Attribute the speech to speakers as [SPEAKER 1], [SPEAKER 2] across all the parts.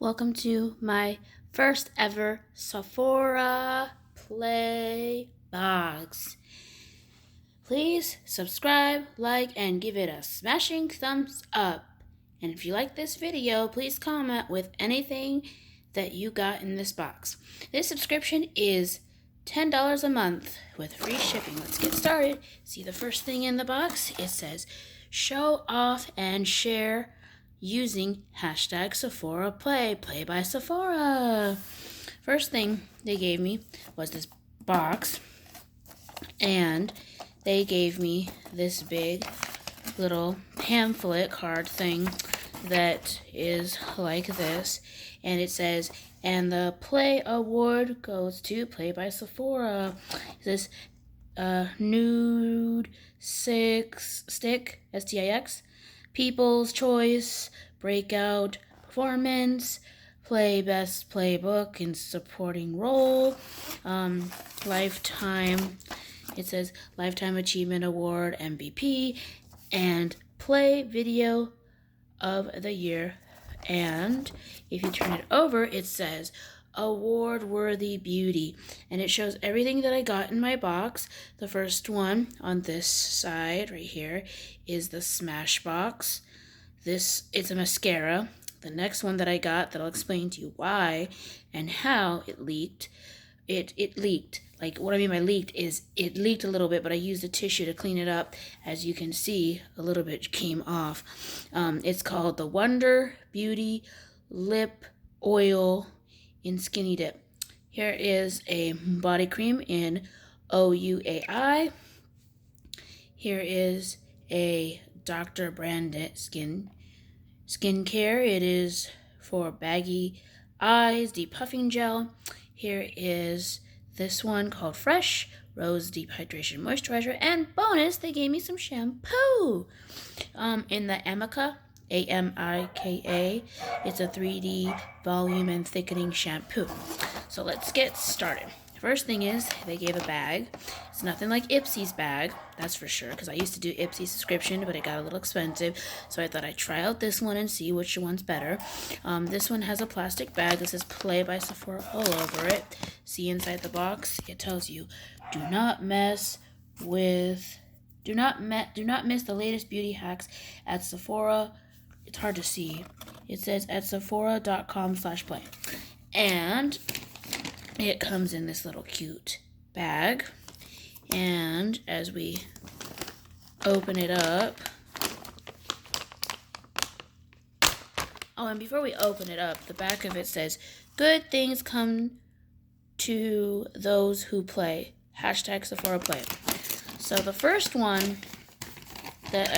[SPEAKER 1] Welcome to my first ever Sephora Play Box. Please subscribe, like, and give it a smashing thumbs up. And if you like this video, please comment with anything that you got in this box. This subscription is $10 a month with free shipping. Let's get started. See the first thing in the box? It says, show off and share using hashtag Sephora Play by Sephora. First thing they gave me was this box, and they gave me this big little pamphlet card thing that is like this, and it says, and the Play Award goes to Play by Sephora. This nude stick, STIX, People's Choice, Breakout Performance, Play Best Playbook and Supporting Role, Lifetime, it says Lifetime Achievement Award, MVP, and Play Video of the Year. And if you turn it over, it says award-worthy beauty, and it shows everything that I got in my box. The first one on this side right here is the Smashbox. It's a mascara. The next one that I got, that I'll explain to you why and how it leaked. It leaked. Like, what I mean by leaked is it leaked a little bit, but I used a tissue to clean it up. As you can see, a little bit came off. It's called the Wonder Beauty Lip Oil in Skinny Dip. Here is a body cream in OUAI. Here is a Dr. Branded skincare. It is for baggy eyes, depuffing gel. Here is this one called Fresh Rose Deep Hydration Moisturizer, and bonus, they gave me some shampoo. In the Amika, AMIKA, it's a 3D volume and thickening shampoo. So let's get started. First thing is, they gave a bag. It's nothing like Ipsy's bag, that's for sure, because I used to do Ipsy's subscription, but it got a little expensive, so I thought I'd try out this one and see which one's better. This one has a plastic bag that says Play by Sephora all over it. See inside the box, it tells you, do not miss the latest beauty hacks at Sephora. It's hard to see. It says at sephora.com/play. And it comes in this little cute bag. And as we open it up, and before we open it up, the back of it says, good things come to those who play. Hashtag Sephora Play. So the first one that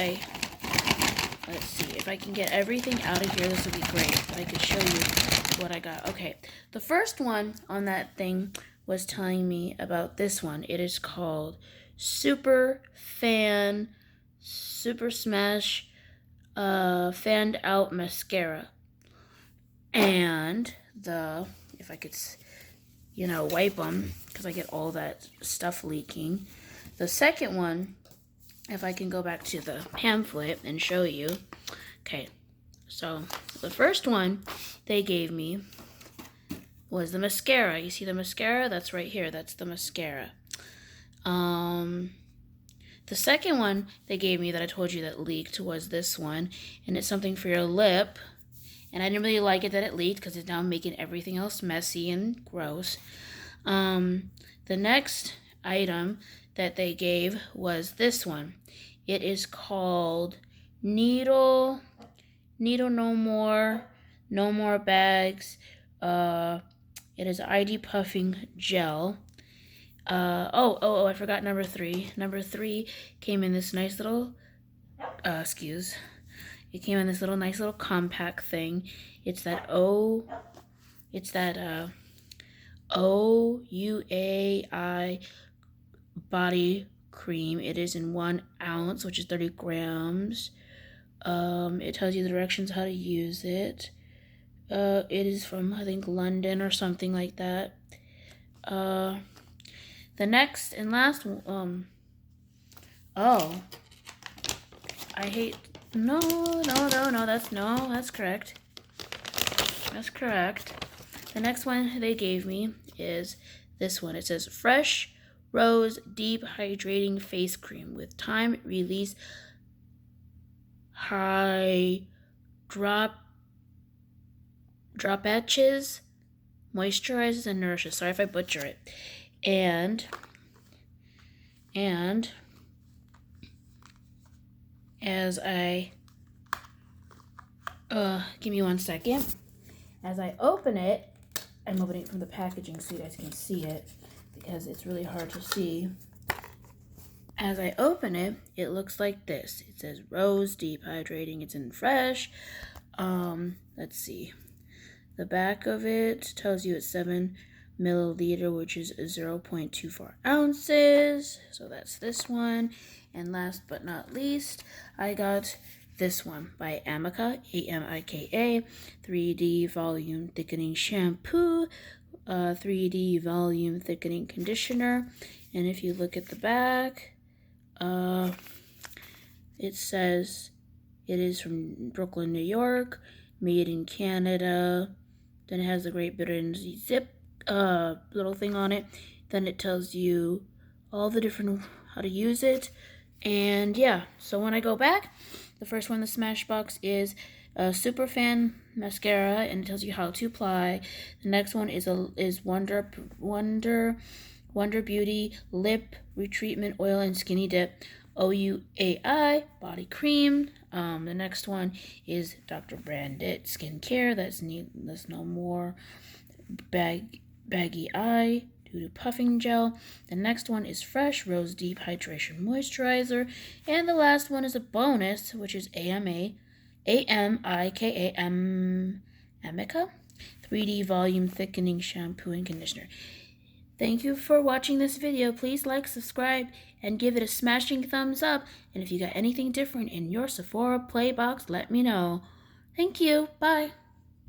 [SPEAKER 1] let's see, if I can get everything out of here, this would be great. I could show you what I got. Okay, the first one on that thing was telling me about this one. It is called Super Smash Fanned Out Mascara. And if I could, wipe them, because I get all that stuff leaking. The second one, if I can go back to the pamphlet and show you. Okay, so the first one they gave me was the mascara. You see the mascara? That's right here. That's the mascara. The second one they gave me that I told you that leaked was this one, and it's something for your lip. And I didn't really like it that it leaked because it's now making everything else messy and gross. The next item that they gave was this one. It is called Needle No More Bags. It is ID Puffing Gel. I forgot number 3. Number 3 came in this nice little, it came in this nice little compact thing. It's that OUAI body cream. It is in 1 ounce, which is 30 grams. It tells you the directions how to use it. It is from, I think, London or something like that. The next and last one, that's correct. That's correct. The next one they gave me is this one. It says Fresh Rose Deep Hydrating Face Cream with time release high dropages, moisturizes and nourishes. Sorry if I butcher it. And as I give me 1 second. As I open it, I'm opening it from the packaging so you guys can see it because it's really hard to see. As I open it, it looks like this. It says Rose Deep Hydrating. It's in Fresh. Let's see. The back of it tells you it's 7 milliliter, which is 0.24 ounces. So that's this one. And last but not least, I got this one by Amika, A-M-I-K-A, 3D Volume Thickening Shampoo, 3D Volume Thickening Conditioner. And if you look at the back, it says it is from Brooklyn, New York, made in Canada. Then it has the Great Britain zip little thing on it. Then it tells you all the different how to use it. And yeah, so when I go back, the first one in the Smashbox is a Superfan mascara, and it tells you how to apply. The next one is Wonder Beauty Lip Retreatment Oil and Skinny Dip OUAI Body Cream. The next one is Dr. Brandit Skincare. That's no more baggy eye due to puffing gel. The next one is Fresh Rose Deep Hydration Moisturizer. And the last one is a bonus, which is Amika 3D Volume Thickening Shampoo and Conditioner. Thank you for watching this video. Please like, subscribe, and give it a smashing thumbs up. And if you got anything different in your Sephora Playbox, let me know. Thank you. Bye.